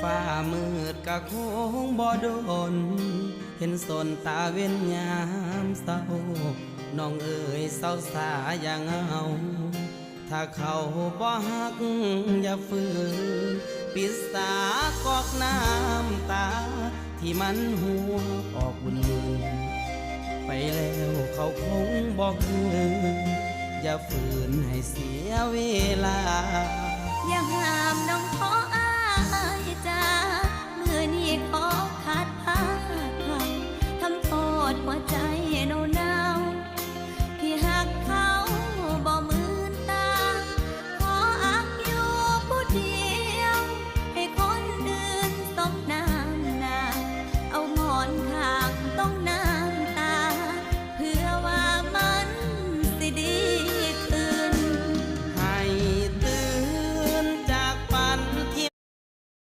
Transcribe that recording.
ฟ้ามืดกะคงบ่โดนเห็นสนตาเว้นยามเศร้าน้องเอ๋ยเศร้าสาอย่างเอาถ้าเขาบ่ฮักอย่าฝืนปิดสากอกน้ำตาที่มันหัวออกบุญมือไปแล้วเขาคงบอกคืนอย่าฝืนให้เสียเวลาอย่าห้ามน้องขอ